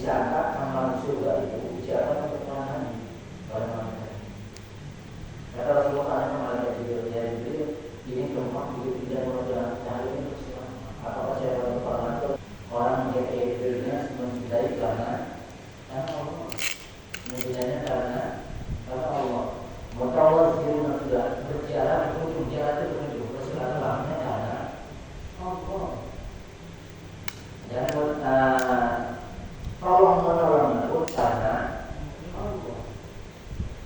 disangka amal surga itu ucapan untuk menahan orang-orang. Kata Rasulullah kepada Jibril, ini rumah itu tidak mau jalan cari untuk selamat. Apakah saya berpahala orang yang Jibrilnya mencintai karena Allah, mencintainya karena Allah. Maka Allah sudah berjalan untuk jalan itu menuju keselamanya karena Allah. Dan tolong menolong itu karena Allah.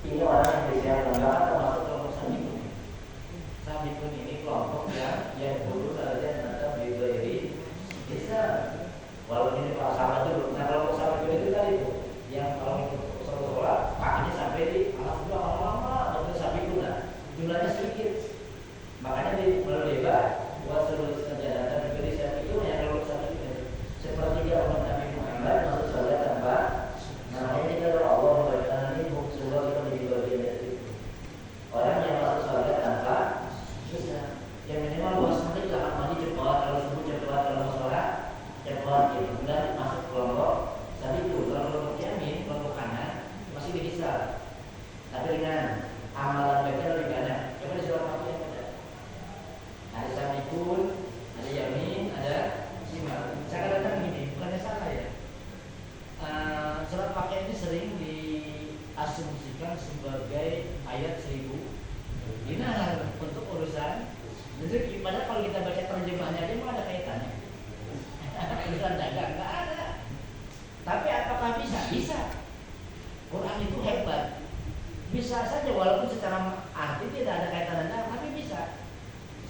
Ini orang yang disiapkan termasuk kelompok Sabikun. Sabikun ini kelompok yang dulu saja nanti diberi bisa. Walaupun ini sahabat dulu. Nah kelompok Sabikun itu tadi itu yang kalau itu sholat kakinya sampai di alhamdulillah lama untuk Sabikun. Jumlahnya sedikit. Makanya di Merdeka wasul saja dan diberi Sabikun yang kelompok Sabikun seperti dia orang Nabi Muhammad masuk surga tanpa namanya ini adalah Allah memberikan ini surga kita menjadi bagian dari itu. Orang yang masuk surga tanpa bisa, yang minimal luas nanti jangan mandi cepat, kalau subuh cepat, kalau mau sholat cepat, gitu. Kemudian masuk kelompok Sabikun, kalau kelompok Yamin, kelompok kanan masih bisa. Tapi dengan amalan mereka lebih kanan. Coba di surat Fatihah ada Sabikun, ada Yamin, ada Shimal. Saya katakan begini, bukannya salah ya. Surat Fatihah ini sering diasumsikan sebagai ayat 1000 dinar untuk urusan rezeki. Padahal kalau kita baca terjemahannya dia mau ada kaitannya. Urusan dagang nggak ada. Tapi apakah bisa? Bisa. Quran itu hebat. Bisa saja walaupun secara arti tidak ada kaitan dagang, tapi bisa.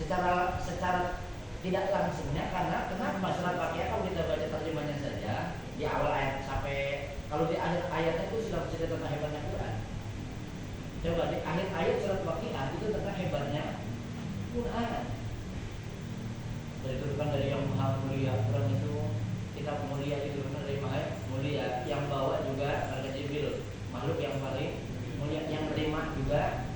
Secara tidak langsungnya karena kenapa surat Fatihah kalau kita baca terjemahnya saja di awal ayat sampai kalau di akhir ayatnya itu sudah cerita tentang hebatnya Quran. Coba di akhir ayat surat Fatihah itu tentang hebatnya Quran. Diturunkan dari yang maha mulia. Quran itu kitab mulia, diturunkan dari maha mulia. Yang bawa juga malaikat Jibril, makhluk yang paling mulia. Yang terima juga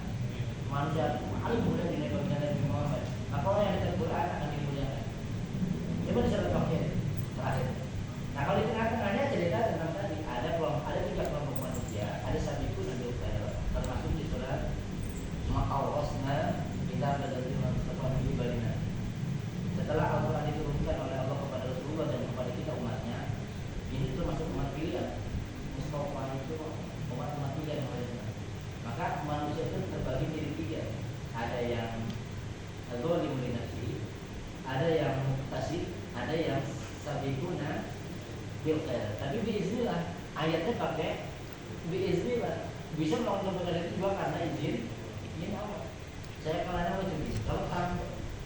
manusia paling mulia di Nabi Muhammad. Maka orang yang dekat Quran akan dimuliakan. Coba di surat Fatihah terakhir. Nah kalau di tengah-tengahnya cerita tentang tadi ada 3 kelompok manusia, ada Sabikun dan Dukail, termasuk di surat Ma'awasna kita belajar tentang ibadah. Setelah Al-Quran diturunkan oleh Allah kepada Rasulullah dan kepada kita umatnya, ini termasuk umat pilihan. Mustafa itu umat pilihan oleh Allah. Maka manusia itu terbagi jadi 3. Ada yang zalim li nafsi, ada yang muqtasid, ada yang sabiquna bil khair. Tapi biiznillah ayatnya pakai biiznillah. Bisa melakukan perkara itu juga karena izin Allah. Saya kalanya begini, kalau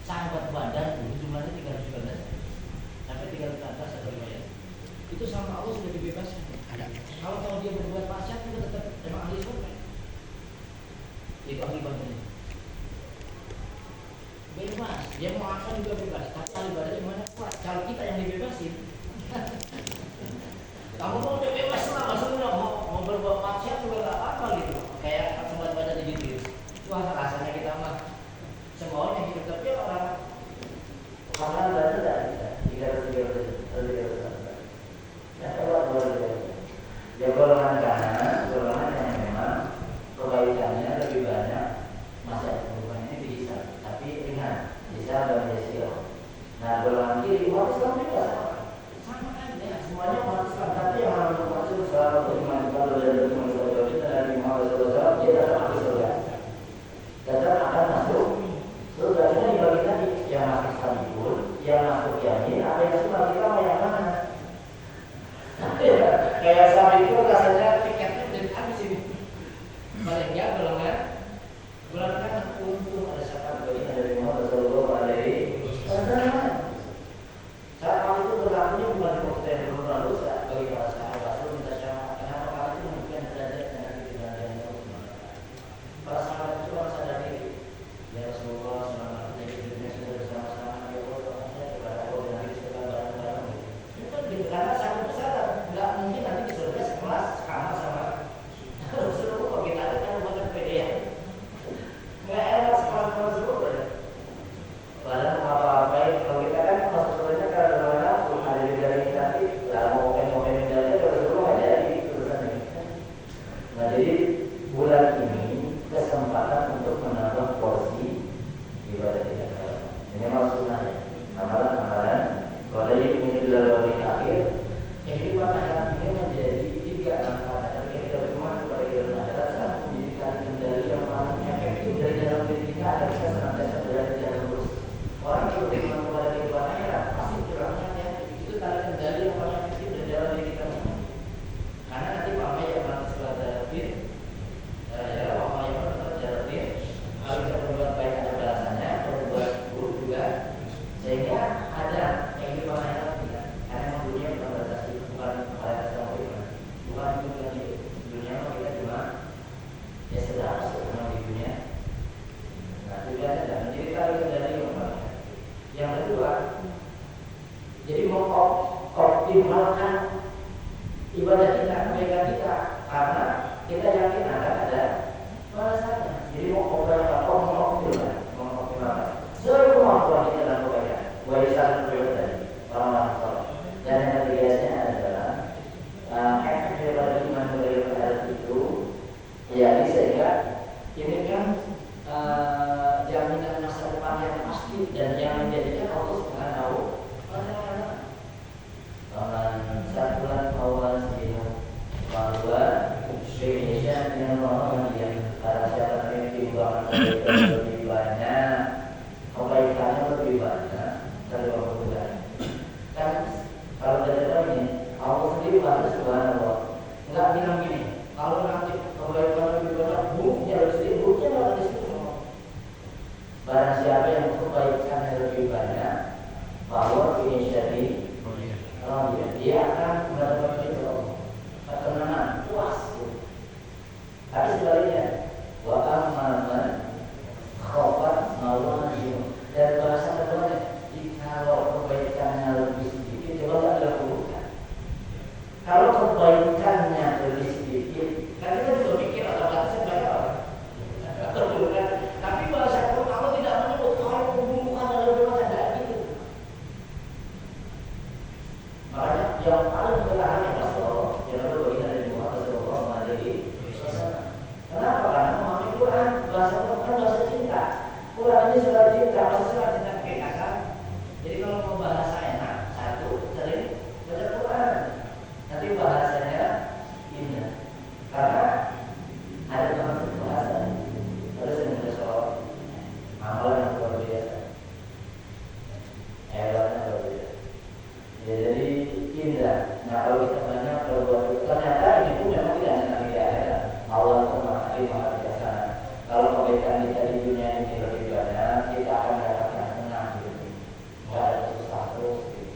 sahabat Badar dulu jumlahnya 313 sampai 300 atas ada riwayat. Itu sama Allah sudah dibebaskan. Kalau dia berbuat maksiat itu tetap emang ahli surga. Itu akibatnya. Bebas, dia mau akan juga bebas. Tapi ahli ibadah gimana kuat? Kalau kita yang dibebasin, kamu mau udah bebas lah, maksudnya mau berbuat maksiat juga gak apa-apa gitu. Kayak sobat Badar gitu. Wah rasanya kita mah semuanya hidup, tapi orang berada tidak ya kalau dia golongan kanan, golongan yang memang kebaikannya lebih banyak masa kehidupannya bisa, tapi ringan bisa dan sia Kehidupan akhirat ini menjadi tiga manfaat. Kita beriman kepada kehidupan akhirat satu menjadikan kendali yang paling efektif dari dalam diri kita agar kita senantiasa berada di jalan lurus. Orang yang beriman kepada kehidupan akhirat pasti curangnya ya itu tanda kendali yang paling efektif dari dalam diri kita. Karena nanti pakai yang nanti setelah terjadi, ya pakai yang nanti terjadi. Kalau kita berbuat baik ada balasannya, berbuat buruk juga, sehingga ada kehidupan akhirat kita. Karena dunia bukan batas bukan pada dasar bukan itu dunia kita cuma ya sedang senang di dunia. Nah juga ada menjadi kali kendali yang kedua, jadi mengoptimalkan ibadah kita, kebaikan kita, karena kita yakin akan ada balasannya. Jadi mengoptimalkan seluruh kemampuan kita dalam kebaikan, warisan beliau tadi, orang-orang soleh. Dan yang ketiganya adalah efek daripada iman kepada akhirat itu, ya sehingga ini kan jaminan masa depan yang pasti dan yang menjadikan Allah Subhanahu wa taala. Satulan kawan sehingga bahwa Indonesia yang orang yang para siapa yang dibuat lebih banyak, kebaikannya lebih banyak daripada keburukan. Kan kalau dari ini Allah sendiri pada Subhanallah nggak bilang gini, kalau nanti kebaikan lebih banyak buruknya harus buruknya malah di situ. Barang siapa yang kebaikan lebih banyak, bahwa ini jadi dia akan mendapatkan itu ketenangan, puas. Tapi sebaliknya, wa aman khofat maulana dan bahasa keduanya, kalau kebaikannya lebih sedikit, coba tak dilakukan. Kalau kebaikannya lebih sedikit, kan kita juga mikir atau kata sebagai apa? Tapi bahasa Quran kalau tidak menyebut kalau keburukan lebih banyak tidak gitu. Makanya yang paling bertahan yang Rasulullah, yang lalu bagian dari Muhammad Sallallahu Alaihi Wasallam. Kenapa? Karena memahami Quran, bahasa Quran bahasa cinta. Quran ini surat cinta, bahasa surat cinta pakai kata. Jadi kalau mau bahasa enak, satu sering baca Quran. Nanti bahasanya indah. Karena ada maksud bahasa. Terus yang soal amalan yang luar biasa. Hebatnya luar biasa. Ya, jadi indah. Nah kalau kita banyak berbuat, ternyata ini pun memang tidak hanya di akhirat. Allah itu maha biasa. Kalau kebaikan kita di dunia ini lebih banyak, kita akan dapatkan tenang gitu. Nggak ada susah terus. Gitu.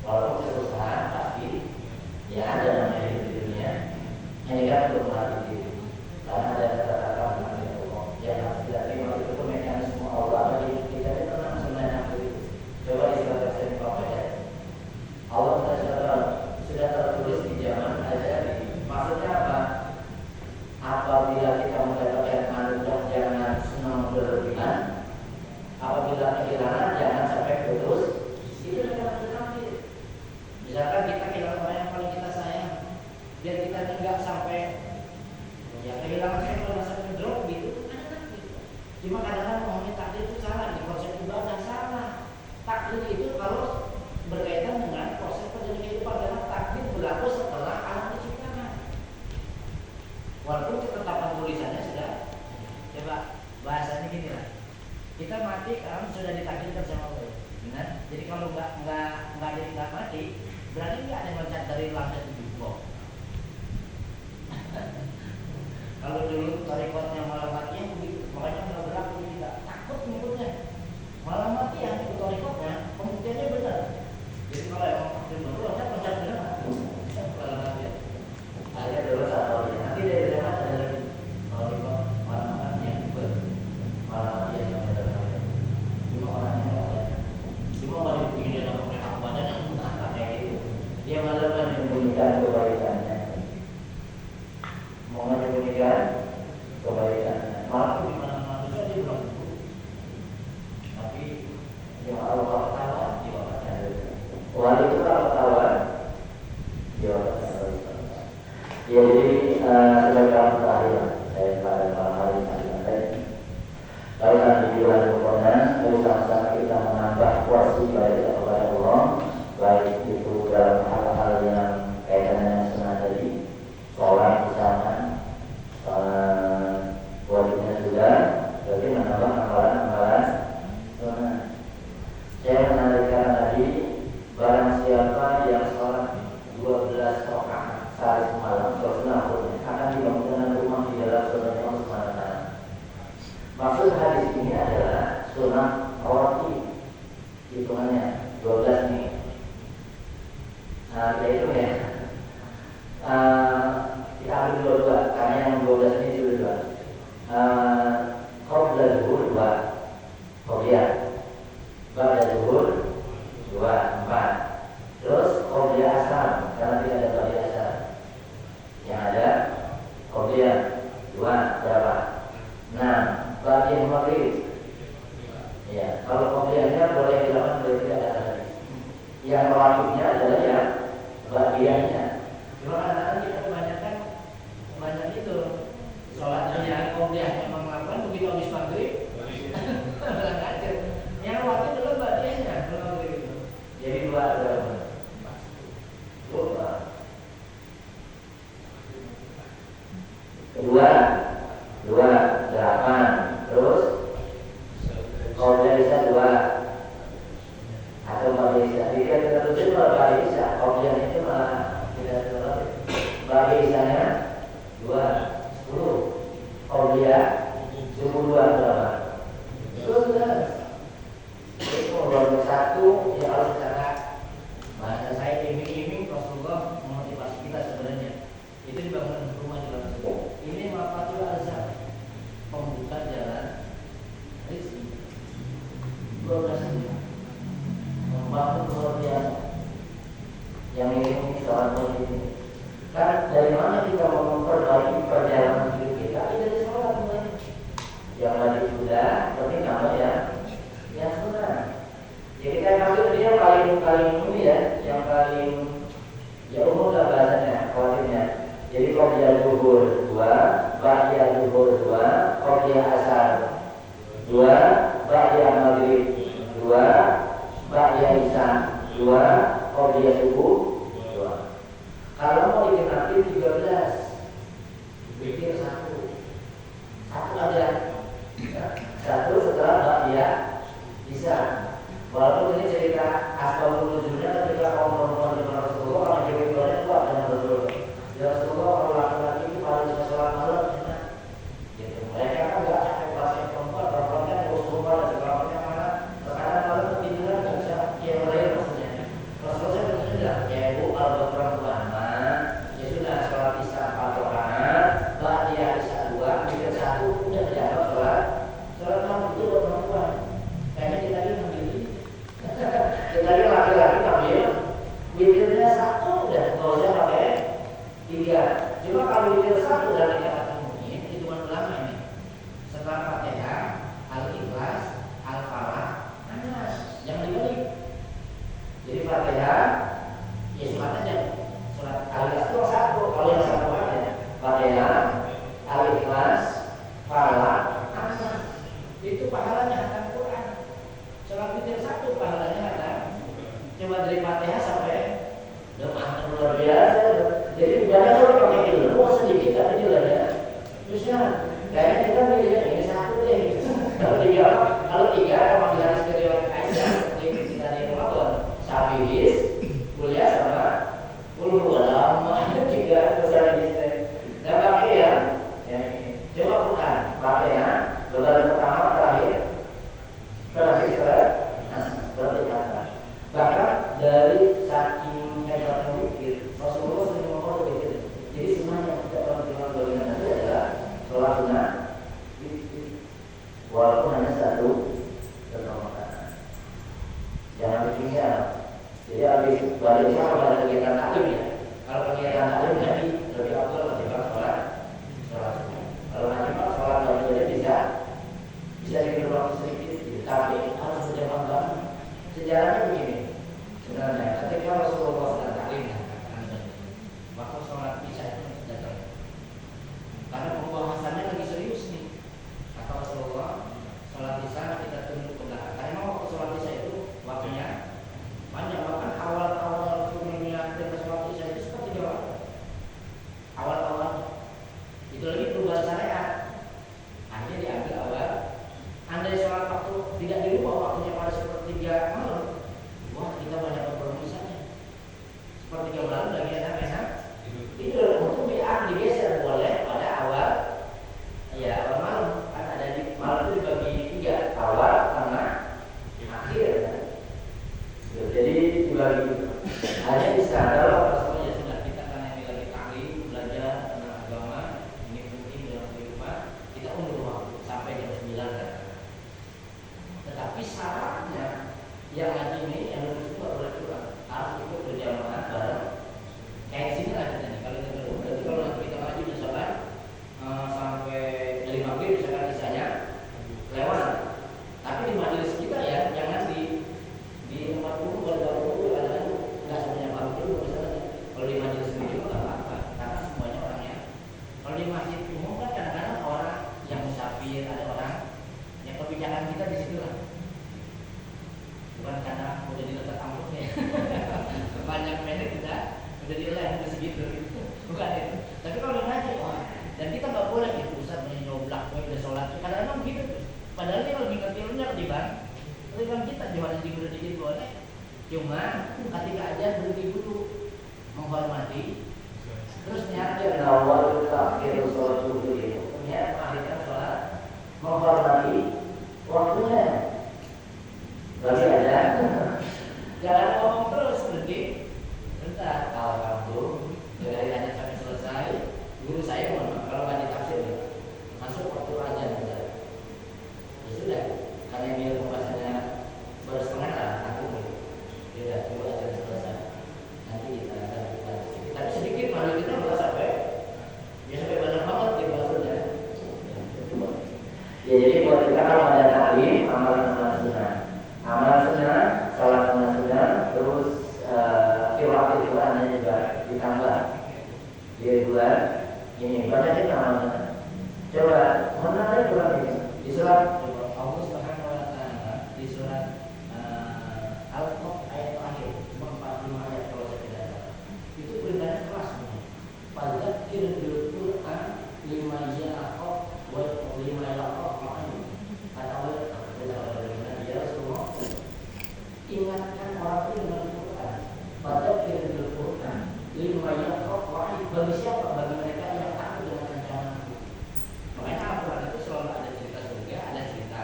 Walaupun kesusahan pasti ya ada namanya di dunia. Ini kan untuk melatih diri. Karena ada kata-kata yang harus tidak terima itu pun mekanisme Allah bagi kita itu tenang sebenarnya begitu. Coba disilakan saya baca. Allah sudah tertulis di zaman ajali. Maksudnya apa? Apabila kita mendapatkan anugerah jangan senang berlebihan. Apabila kehilangan jangan sampai putus. Itu adalah takdir. Misalkan kita kehilangan orang yang paling kita sayang, biar kita tidak sampai ya kehilangan saya kalau sampai drop gitu. Cuma kadang-kadang ngomongin takdir itu salah, di konsep ibadah salah. Takdir itu kalau berkaitan dengan proses terjadi kehidupan, karena takdir berlaku setelah alam diciptakan. Walaupun ketetapan tulisannya sudah, coba bahasanya gini lah. Kita mati kan sudah ditakdirkan sama Allah. Benar? Jadi kalau nggak mati, berarti nggak ada yang loncat dari lantai 7 blok. Kalau dulu tarikatnya malah mati yang begitu, makanya nggak berlaku kita takut mengikutnya. Malah mati yang ikut tarikatnya, pembuktiannya benar. Jadi kalau emang takdir baru loncat benar. Malah mati. Ada dulu satu nanti dari zaman ada lagi tarikot malah mati yang benar, malah mati yang benar. Cuma orangnya nggak ada. Cuma kalau dipikir dia dalam mereka badan yang entah kayak gitu, dia malah menyembunyikan kebaikannya. Mau menyembunyikan kebaikan, malah di mana-mana saja dia bilang itu. Tapi yang Allah ketawa, dia katakan wali itu kalau ketawa, dia katakan. Ya jadi sebagai kamu terakhir, saya pada malam hari ini. Lalu nanti di bulan Ramadan, mari sama-sama kita menambah porsi ibadah kepada Allah, baik itu dalam hal-hal yang Nah, ya itu ya. Kita ambil dua-dua, karena yang 12 ini sudah dua. Qabla zuhur 2, qobliyah. Ba'da zuhur 2, 4. Terus qobliyah asar, karena tidak ada qobliyah asar. Yang ada qobliyah 2, berapa? 6. Ba'da maghrib. Ya, kalau qobliyahnya boleh dilakukan, boleh tidak ada lagi. Yang wajibnya adalah yang ba'diyahnya. Cuma kadang-kadang kita kebanyakan itu sholatnya qobliyah memang melakukan begitu habis maghrib ngajar. Yang wajib adalah ba'diyahnya kalau maghrib itu. Jadi 2 berapa? 2. Kedua 8. Terus qobliyah isya 2 atau ba'da isya. Jika kita tutup ba'da isya, qobliyah itu malah tidak terlalu. Ba'da isyanya 2, 10. Qobliyah subuh 2 berapa? 12. Jadi kalau 1 ya harus secara bahasa saya iming-iming Rasulullah memotivasi kita sebenarnya. Itu dibangun rumah di dalam subuh. Ini mafatul azhar, pembuka jalan rezeki. 12 membangun luar biasa. Yang ini seorang muslim. Kan dari mana kita mau memperbaiki perjalanan hidup kita? Itu dari sholat mulai. Yang wajib sudah, tapi nama yang sunnah. Jadi kan maksud dia paling ini ya, yang paling ya umum lah bahasanya, wajibnya. Jadi qobliyah zuhur 2, ba'diyah zuhur 2, qobliyah asar 2, ba'diyah maghrib 2, ba'diyah isya 2, qobliyah subuh 2. Kalau mau dikenapin 13, bikin 1 aja. 1 setelah ba'diyah isya. Walaupun ini cerita asbabun nuzulnya ketika kaum perempuan dengan Rasulullah, orang cewek-ceweknya kuat dengan Rasulullah. Ya Rasulullah, kalau laki-laki itu kalau bisa sholat malam, gitu. Mereka kan nggak capek bahasa perempuan kan terus rumah dan segala macam mana. Sekarang malam ketiduran nggak bisa yang lain maksudnya. Rasulullah bersabda, ya ibu kalau perempuan ya sudah sholat isya 4 rakaat, ba'diyah isya 2, bikin 1, udah dijawab sholat malam itu buat perempuan. Kayaknya kita ini ngambil Jadi laki-laki ambil witirnya 1 udah nggak usah pakai 3. Cuma kalau witir 1 dari kata mungkin itu ulama ini. Setelah Fatihah, Al-Ikhlas, Al-Falaq, An-Nas yang dibalik. Jadi Fatihah ya surat aja. Surat Al-Ikhlas itu 1. Kalau yang 1 aja Fatihah, Al-Ikhlas, Falaq, An-Nas. Itu pahalanya akan Quran. Sholat witir 1 pahalanya ada. Cuma dari Fatihah sampai doa luar biasa. Jadi banyak orang pakai ilmu sedikit tapi nilainya besar. Kayaknya kita milihnya ini 1 deh. Kalau 3 kalau di hadis riwayat Aisyah seperti kita di Ramadan, Syafi'is, kuliah sama ulama 3 besar gitu. Dan pakai ya ini. Coba Quran, Fatihah, lembaran pertama terakhir berarti kata. Bahkan dari saking hebatnya zikir, Rasulullah sering ngomong begitu. Jadi semuanya tidak terlalu dominan itu adalah sholat sunnah, walaupun hanya 1 rakaat. Jangan ditinggal. Jadi habis balik kalau ada kegiatan taklim ya. Kalau kegiatan taklim jadi lebih afdal ketimbang sholat sunnah. Kalau nanti sholat wajib bisa dikirim waktu sedikit, tapi harus berjamaah banget. Sejarahnya begini. Sebenarnya ketika Rasulullah sedang taklim waktu sholat isya itu datang. Karena pembahasannya lagi serius nih. Kata Rasulullah, sholat isya kita tunduk ke belakang. Karena waktu sholat isya itu waktunya panjang, bahkan awal-awal dunia perintah sholat isya itu seperti 3 waktu. Awal-awal itu lagi perubahan syariat. Akhirnya diambil awal. Andai sholat waktu tidak dirubah waktunya pada sepertiga malam, wah kita banyak kompromisanya. Sepertiga malam lagi enak-enak tidur, untuk digeser boleh pada awal ya awal malam. Kan ada di malam itu dibagi 3, awal, tengah, akhir kan? Jadi dibagi hanya di sana kalau Rasulullah ya sudah, kita karena ini lagi taklim belajar tentang agama, ini penting dalam kehidupan, kita undur waktu sampai jam 9 kan. Tetapi syaratnya yang ngaji ini yang lulus itu boleh kurang, harus ikut berjamaah bareng. Kayak sini lah kita nih, kalau kita dulu, berarti kalau nanti kita ngaji misalkan sampai dari maghrib misalkan isanya lewat. Tapi di majelis kita ya jangan di tempat dulu baru ada nggak semuanya baru dulu misalnya. Kalau di majelis sendiri juga nggak apa-apa, karena semuanya orangnya. Kalau di masjid umum kan kadang-kadang orang yang musafir, ada orang yang kebijakan kita di situ lah. Bukan karena udah diletak amplopnya, banyak pendek udah dilem udah segitu, bukan itu. Tapi kalau ngaji, dan kita nggak boleh ya pusat menyoblak, udah sholat. Kadang-kadang gitu tuh. Padahal dia lebih ngerti ketimbang kita jualan dikit boleh. Cuma ketika aja berhenti dulu menghormati, terus nyata awal akhir sholat dulu itu, ternyata akhirnya sholat menghormati waktunya. Berarti aja, jangan ngomong terus berhenti. Bentar, kalau kamu dari aja sampai selesai, guru saya mohon kalau nggak ditafsir masuk waktu aja misalnya. Ya sudah, karena dia pembahasannya baru setengah lah, aku tidak tunggu aja selesai. Nanti kita akan sedikit, tapi sedikit malah kita nggak sampai, ya sampai banyak banget di bahasanya. Ya jadi buat kita kalau ada taklim, amalan sunnah, salat sunnah, terus qiraat juga ditambah. Di bulan ini baca kita amalan. Coba mana ada bulan ini di surat Allah Subhanahu wa taala di surat Al-Qaf ayat terakhir cuma 45 ayat kalau saya tidak salah. Itu perintahnya keras semua. Fadzakir bil Qur'an lima yaqaf wa lima yaqaf atau ya semua ingatkan orang itu dengan Al-Qur'an. Fadzakir bil Qur'an lima yaqaf bagi siapa? Bagi mereka yang takut dengan ancamanku. Makanya Al-Quran itu selalu ada cerita surga, ada cerita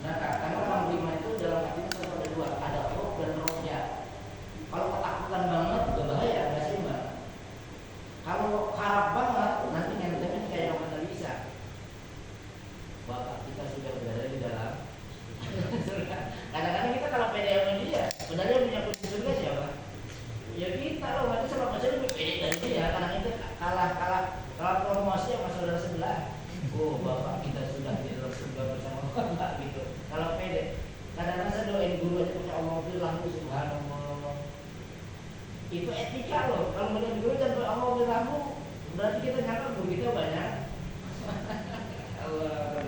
neraka. Karena orang beriman itu dalam hatinya selalu ada dua, ada khauf dan roja. Kalau ketakutan banget, berbahaya, nggak seimbang. Kalau harap banget, nanti nyantai kayak orang Nabi Isa. Bapak kita sudah berada di dalam surga. Kadang-kadang kita kalau pede sama dia, sebenarnya punya kunci surga siapa? Ya kita loh, nanti sama masih lebih pede dari dia. Karena kita kalah promosi sama saudara sebelah. Oh bapak kita sudah di dalam surga bersama bapak gitu. Kalau pede, kadang-kadang saya doain guru aja punya Allah bilang subhanallah. Itu etika loh. Kalau menurut guru dan Allah bilang berarti kita nyangka guru kita banyak. Allah.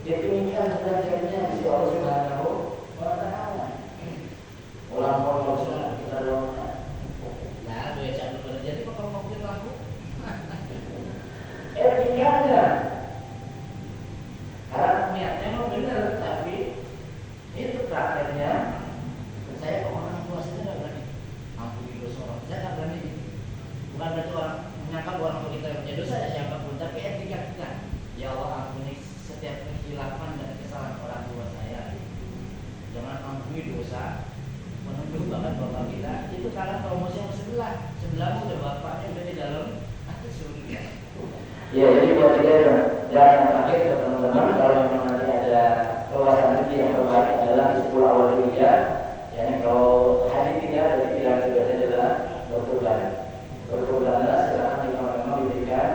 Jadi ini kan derajatnya di Allah Subhanahu wa taala. Ulang kita doakan. Nah, doa saya dulu jadi kalau mau kita laku. Etikanya. Karena niatnya memang benar, tapi itu prakteknya saya ke orang tua saya nggak berani. Ampuni dosa orang, saya nggak berani. Bukan berarti orang menyangka orang tua kita yang punya dosa ya siapapun, tapi etika kita. Ya Allah ampuni setiap kehilafan dan kesalahan orang tua saya. Jangan ampuni dosa menuduh bahkan bapak kita. Itu karena promosi yang sebelahmu udah bapaknya udah di dalam surga. Ya jadi buat kita dan yang terakhir teman-teman kalau memang nanti ada keluasan rezeki yang terbaik adalah di 10 awal Dzulhijjah. Ya kalau hari 3 berarti pilihan sebenarnya adalah berkurban. Berkurbanlah silakan jika memang diberikan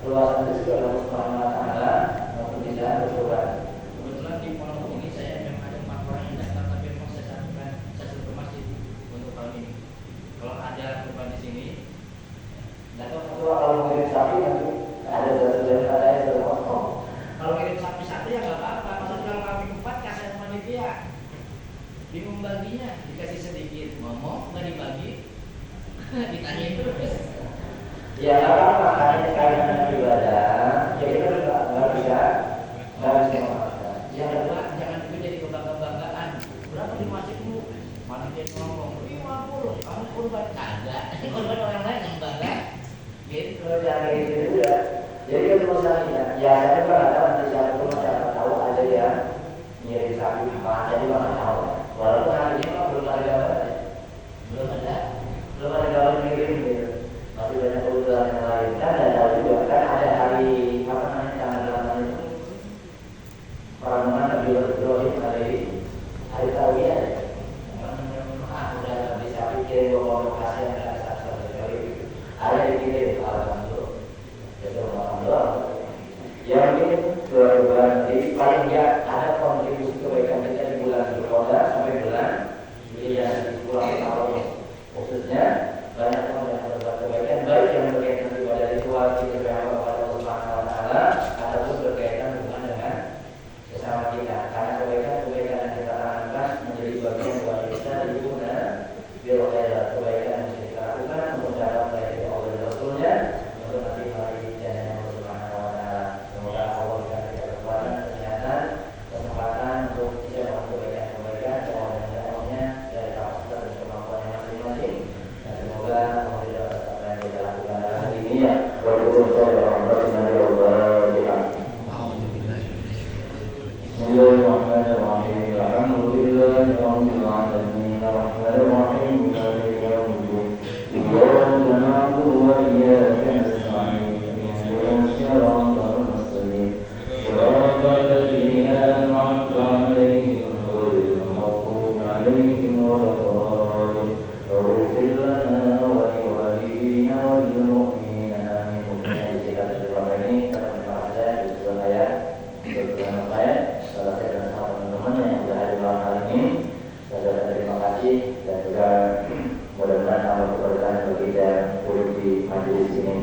keluasan rezeki oleh Allah Subhanahu wa taala untuk bisa berkurban. Kebetulan di pondok ini saya memang ada 4 orang yang datang tapi memang saya suruh ke masjid untuk tahun ini. Kalau ada kurban di sini, nggak tahu kalau ngirim sapi nanti ada saya sudah kosong. Kalau ngirim sapi satu ya nggak apa-apa. Maksudnya kalau kami 4 kasih panitia, bingung baginya dikasih sedikit, ngomong nggak dibagi, ditanya terus. Ya apa makanya kalian dengan ibadah, jadi kita nggak bisa memaksa. Yang kedua jangan juga jadi kebanggaan. Berapa di masjidmu? Panitia ngomong 50, kamu kurban kagak? Kurban orang lain yang bangga. Gitu, jangan gitu juga. Jadi kan misalnya, ya saya juga nggak tahu nanti siapa pun siapa tahu ada yang ngirim sapi apa, jadi nggak tahu. Walaupun hari ini belum ada gambar, belum ada ngirim gitu. Masih banyak kebutuhan yang lain. Kan tidak tahu juga kan ada hari apa namanya tanggal itu orang Nabi Ibrahim hari tauhid. Udah bisa pikir bahwa lokasi yang ada satu sekali ada dikirim alhamdulillah. Jadi alhamdulillah. Yang ini bulan di paling tidak ada kontribusi kebaikan kita di bulan Dzulqa'dah sampai bulan Dzulhijjah di 10 tahun khususnya banyak orang yang berbuat kebaikan baik yang berkaitan ibadah ritual kita berhamba kepada Allah Subhanahu wa taala ataupun berkaitan hubungan dengan sesama kita karena kebaikan yang kita lakukan menjadi bagian dari kita di guna bil khairat kebaikan yang kita lakukan untuk dapat dari Allah dan Rasulnya untuk nanti mari jannah Allah Subhanahu wa taala. Semoga Allah berikan kita kekuatan, kesehatan, kesempatan untuk bisa melakukan kebaikan dan dakwahnya dari kapasitas dan kemampuan masing-masing. Dan semoga Allah tidak apa yang kita lakukan dalam hari ini ya. Bismillahirrahmanirrahim. Alhamdulillahi rabbil alamin. Arrahmanirrahim. Maliki yaumiddin. Iyyaka na'budu wa iyyaka nasta'in. Ihdinas siratal mustaqim. Shiratal ladzina an'amta 'alaihim ghairil maghdubi 'alaihim waladdallin. Ighfir lana wa liwalidina wal mu'minina amin. Kita berdoa ini karena bahasa Islam saya berdoa saya salah saya dan semua teman-teman yang sudah hadir malam hari ini. Saudara terima kasih dan juga mudah-mudahan Allah berkahi bagi kita di majelis ini.